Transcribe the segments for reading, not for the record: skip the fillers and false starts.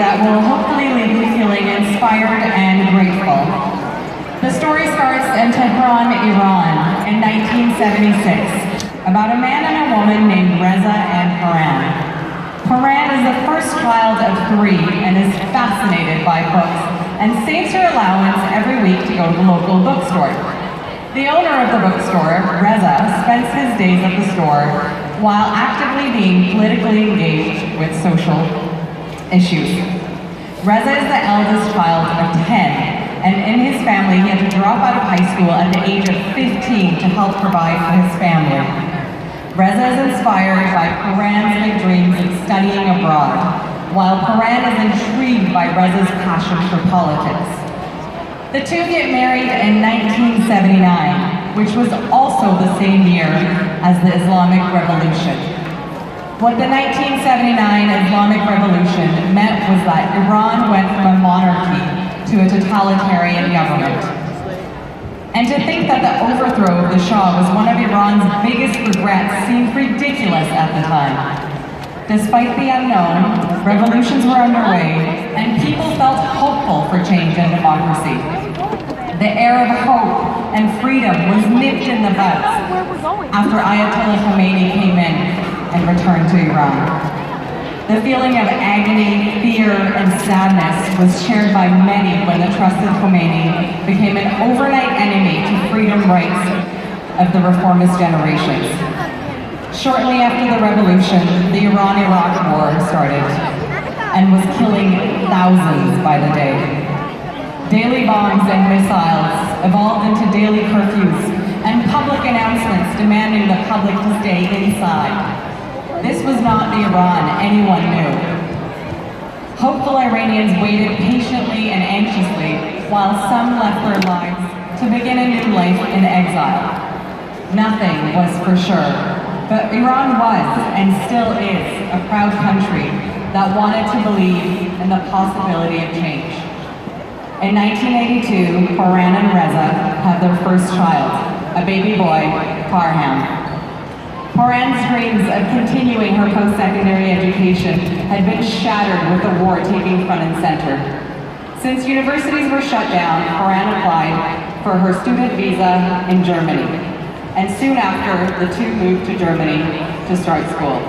that will hopefully leave you feeling inspired and grateful. The story starts in Tehran, Iran, in 1976, about a man and a woman named Reza and Paran. Paran is the first child of 3 and is fascinated by books and saves her allowance every week to go to the local bookstore. The owner of the bookstore, Reza, spends his days at the store while actively being politically engaged with social issues. Reza is the eldest child of 10, and in his family he had to drop out of high school at the age of 15 to help provide for his family. Reza is inspired by Paran's big dreams of studying abroad, while Paran is intrigued by Reza's passion for politics. The two get married in 1979, which was also the same year as the Islamic Revolution. What the 1979 Islamic Revolution meant was that Iran went from a monarchy to a totalitarian government. And to think that the overthrow of the Shah was one of Iran's biggest regrets seemed ridiculous at the time. Despite the unknown, revolutions were underway, and people felt hopeful for change and democracy. The air of hope and freedom was nipped in the bud after Ayatollah Khomeini came in and returned to Iran. The feeling of agony, fear, and sadness was shared by many when the trusted Khomeini became an overnight enemy to freedom rights of the reformist generations. Shortly after the revolution, the Iran-Iraq War started and was killing thousands by the day. Daily bombs and missiles evolved into daily curfews and public announcements demanding the public to stay inside. This was not the Iran anyone knew. Hopeful Iranians waited patiently and anxiously while some left their lives to begin a new life in exile. Nothing was for sure, but Iran was and still is a proud country that wanted to believe in the possibility of change. In 1982, Paran and Reza had their first child, a baby boy, Farham. Paran's dreams of continuing her post-secondary education had been shattered with the war taking front and center. Since universities were shut down, Paran applied for her student visa in Germany. And soon after, the two moved to Germany to start school.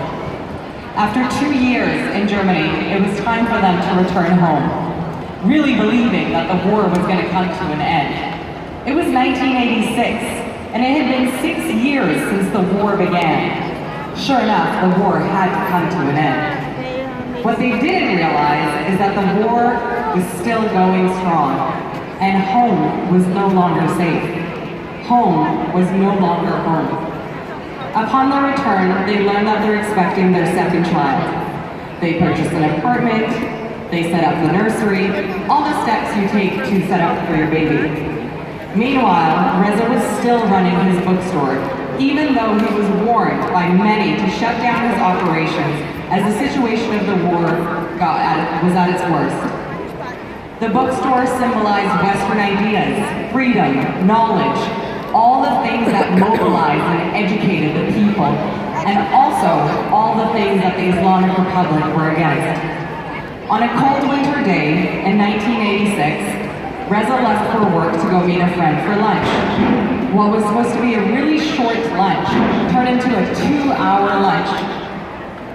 After 2 years in Germany, it was time for them to return home, really believing that the war was going to come to an end. It was 1986. And it had been 6 years since the war began. Sure enough, the war had to come to an end. What they didn't realize is that the war was still going strong, and home was no longer safe. Home was no longer home. Upon their return, they learned that they're expecting their second child. They purchased an apartment, they set up the nursery, all the steps you take to set up for your baby. Meanwhile, Reza was still running his bookstore, even though he was warned by many to shut down his operations as the situation of the war was at its worst. The bookstore symbolized Western ideas, freedom, knowledge, all the things that mobilized and educated the people, and also all the things that the Islamic Republic were against. On a cold winter day in 1986, Reza left for work to go meet a friend for lunch. What was supposed to be a really short lunch turned into a 2-hour lunch.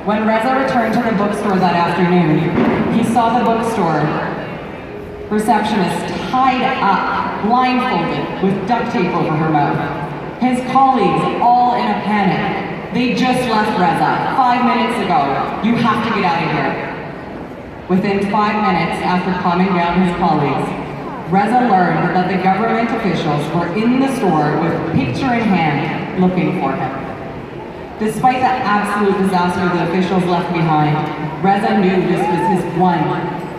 When Reza returned to the bookstore that afternoon, he saw the bookstore receptionist tied up, blindfolded, with duct tape over her mouth. His colleagues all in a panic. They just left Reza 5 minutes ago. You have to get out of here. Within 5 minutes after calming down his colleagues, Reza learned that the government officials were in the store with picture in hand looking for him. Despite the absolute disaster the officials left behind, Reza knew this was his one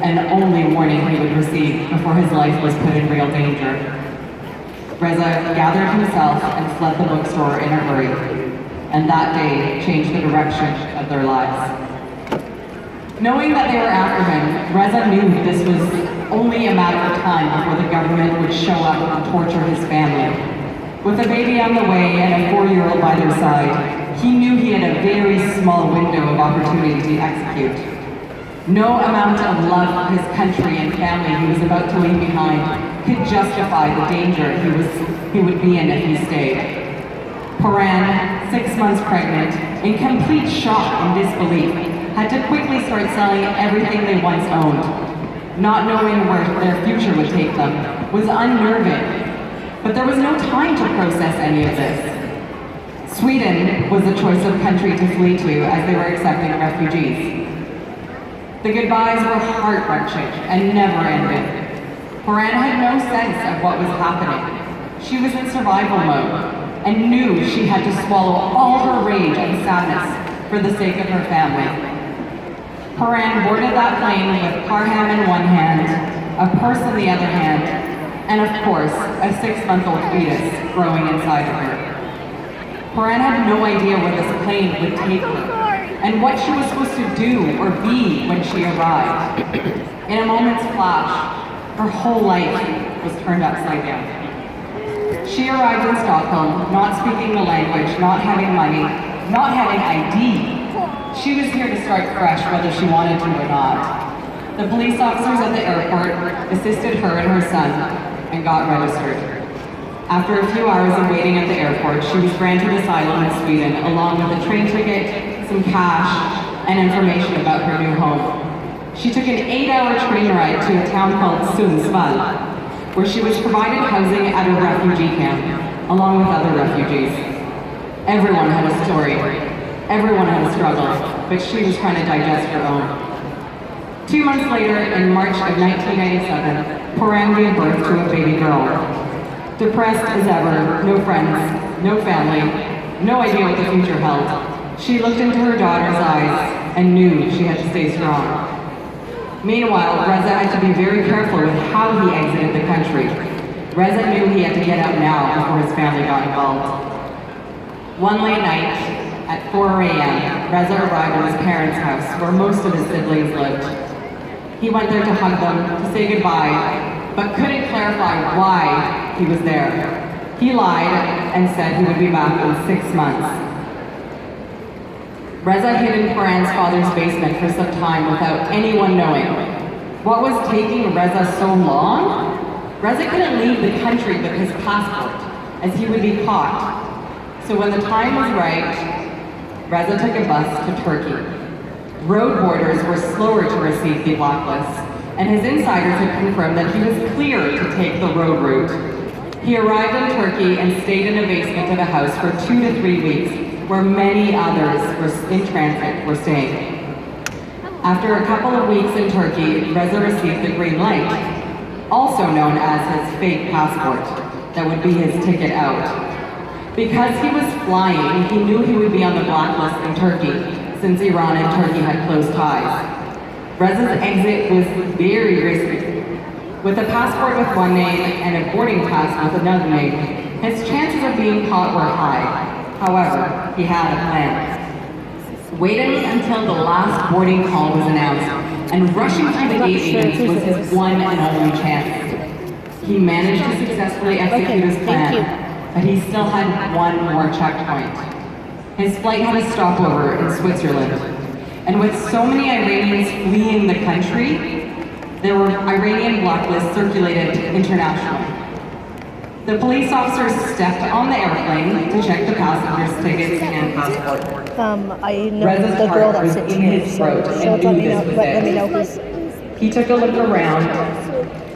and only warning he would receive before his life was put in real danger. Reza gathered himself and fled the bookstore in a hurry, and that day changed the direction of their lives. Knowing that they were after him, Reza knew this was only a matter of time before the government would show up and torture his family. With a baby on the way and a 4-year-old by their side, he knew he had a very small window of opportunity to execute. No amount of love for his country and family he was about to leave behind could justify the danger he would be in if he stayed. Paran, 6 months pregnant, in complete shock and disbelief, had to quickly start selling everything they once owned. Not knowing where their future would take them was unnerving, but there was no time to process any of this. Sweden was the choice of country to flee to as they were accepting refugees. The goodbyes were heart-wrenching and never ended. Paran had no sense of what was happening. She was in survival mode and knew she had to swallow all her rage and sadness for the sake of her family. Paran boarded that plane with Parham in one hand, a purse in the other hand, and of course, a 6-month-old fetus growing inside of her. Paran had no idea where this plane would take her, and what she was supposed to do or be when she arrived. In a moment's flash, her whole life was turned upside down. She arrived in Stockholm, not speaking the language, not having money, not having ID. She was here to start fresh whether she wanted to or not. The police officers at the airport assisted her and her son and got registered. After a few hours of waiting at the airport, she was granted asylum in Sweden along with a train ticket, some cash, and information about her new home. She took an 8-hour train ride to a town called Sundsvall, where she was provided housing at a refugee camp, along with other refugees. Everyone had a story, everyone had a struggle, but she was trying to digest her own. 2 months later, in March of 1997, Paran gave birth to a baby girl. Depressed as ever, no friends, no family, no idea what the future held. She looked into her daughter's eyes and knew she had to stay strong. Meanwhile, Reza had to be very careful with how he exited the country. Reza knew he had to get out now before his family got involved. One late night, at 4 a.m., Reza arrived at his parents' house where most of his siblings lived. He went there to hug them, to say goodbye, but couldn't clarify why he was there. He lied and said he would be back in 6 months. Reza hid in Paran's father's basement for some time without anyone knowing. What was taking Reza so long? Reza couldn't leave the country with his passport, as he would be caught. So when the time was right, Reza took a bus to Turkey. Road borders were slower to receive the blacklist, and his insiders had confirmed that he was clear to take the road route. He arrived in Turkey and stayed in a basement of a house for 2 to 3 weeks, where many others in transit were staying. After a couple of weeks in Turkey, Reza received the green light, also known as his fake passport, that would be his ticket out. Because he was flying, he knew he would be on the blacklist in Turkey, since Iran and Turkey had close ties. Reza's exit was very risky. With a passport with one name and a boarding pass with another name, his chances of being caught were high. However, he had a plan. Waiting until the last boarding call was announced and rushing through the gate agents was his one and only chance. He managed to successfully execute his plan, but he still had one more checkpoint. His flight had a stopover in Switzerland, and with so many Iranians fleeing the country, there were Iranian blacklists circulated internationally. The police officers stepped on the airplane to check the passengers' tickets and passport. I know Reza's the girl heart that was sits in here, his so throat she'll and let knew me know, this was let me know it. who's. He took a look around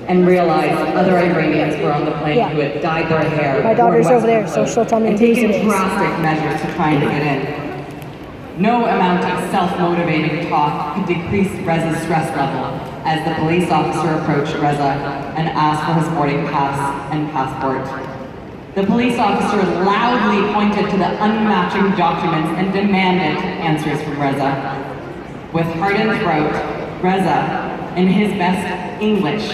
and realized other Iranians were on the plane Yeah. who had dyed their hair. My daughter's worn over there, Western so she'll tell me and whose taken it is. drastic measures to try and get in. No amount of self-motivating talk could decrease Reza's stress level as the police officer approached Reza and asked for his boarding pass and passport. The police officer loudly pointed to the unmatching documents and demanded answers from Reza. With hardened throat, Reza, in his best English,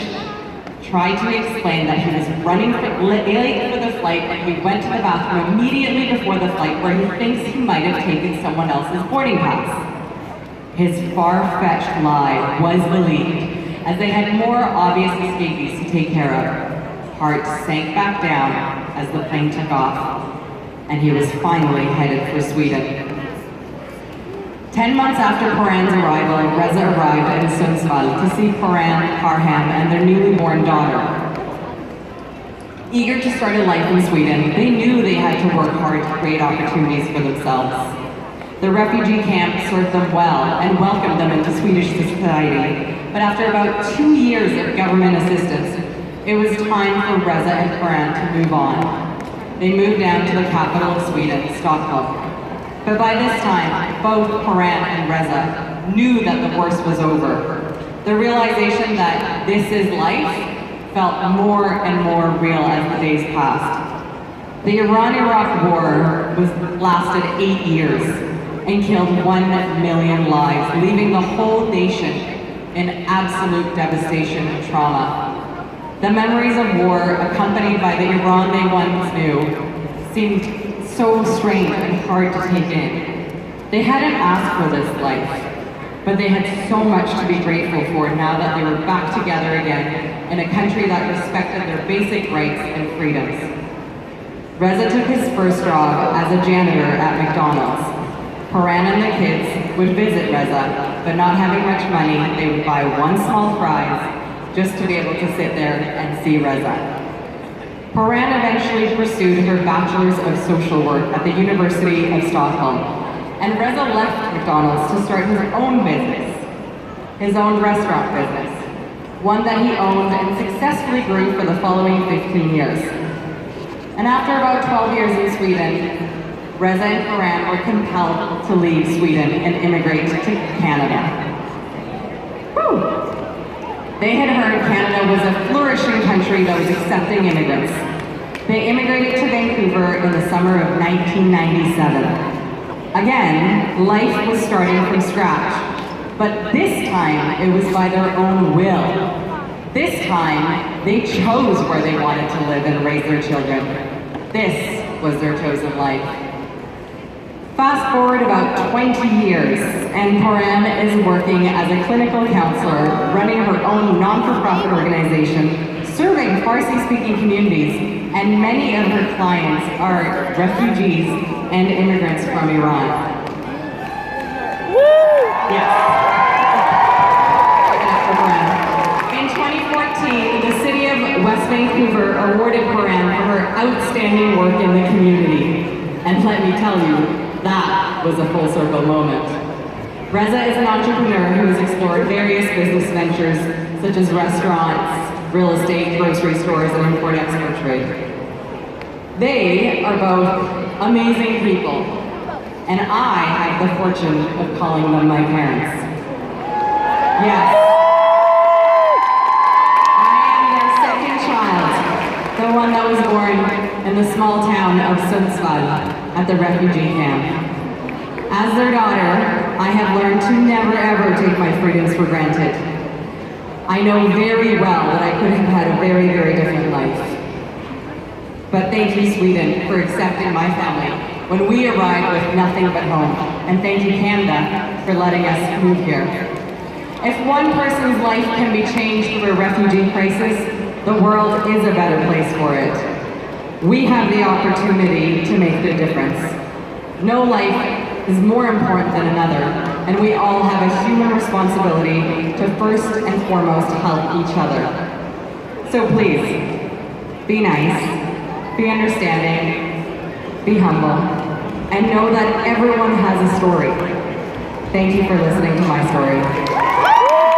tried to explain that he was running late for the flight and he went to the bathroom immediately before the flight where he thinks he might have taken someone else's boarding pass. His far-fetched lie was believed, as they had more obvious escapees to take care of. Heart sank back down as the plane took off, and he was finally headed for Sweden. 10 months after Paran's arrival, Reza arrived in Sundsvall to see Paran, Parham, and their newly born daughter. Eager to start a life in Sweden, they knew they had to work hard to create opportunities for themselves. The refugee camp served them well and welcomed them into Swedish society, but after about 2 years of government assistance, it was time for Reza and Paran to move on. They moved down to the capital of Sweden, Stockholm. But by this time, both Paran and Reza knew that the worst was over. The realization that this is life felt more and more real as the days passed. The Iran-Iraq War lasted 8 years and killed 1 million lives, leaving the whole nation in absolute devastation and trauma. The memories of war, accompanied by the Iran they once knew, seemed so strange and hard to take in. They hadn't asked for this life, but they had so much to be grateful for now that they were back together again in a country that respected their basic rights and freedoms. Reza took his first job as a janitor at McDonald's. Paran and the kids would visit Reza, but not having much money, they would buy one small fries just to be able to sit there and see Reza. Paran eventually pursued her Bachelor's of Social Work at the University of Stockholm, and Reza left McDonald's to start his own business, his own restaurant business, one that he owned and successfully grew for the following 15 years. And after about 12 years in Sweden, Reza and Paran were compelled to leave Sweden and immigrate to Canada. Woo! They had heard Canada was a flourishing country that was accepting immigrants. They immigrated to Vancouver in the summer of 1997. Again, life was starting from scratch, but this time it was by their own will. This time, they chose where they wanted to live and raise their children. This was their chosen life. Fast forward about 20 years, and Paran is working as a clinical counselor, running her own non-for-profit organization, serving Farsi-speaking communities, and many of her clients are refugees and immigrants from Iran. Woo! Yes. In 2014, the city of West Vancouver awarded Paran for her outstanding work in the community. And let me tell you, that was a full circle moment. Reza is an entrepreneur who has explored various business ventures such as restaurants, real estate, grocery stores, and import-export trade. They are both amazing people, and I have the fortune of calling them my parents. Yes. The one that was born in the small town of Sundsvall at the refugee camp. As their daughter, I have learned to never ever take my freedoms for granted. I know very well that I could have had a very, very different life. But thank you, Sweden, for accepting my family when we arrived with nothing but home. And thank you, Canada, for letting us move here. If one person's life can be changed through a refugee crisis, the world is a better place for it. We have the opportunity to make the difference. No life is more important than another, and we all have a human responsibility to first and foremost help each other. So please, be nice, be understanding, be humble, and know that everyone has a story. Thank you for listening to my story.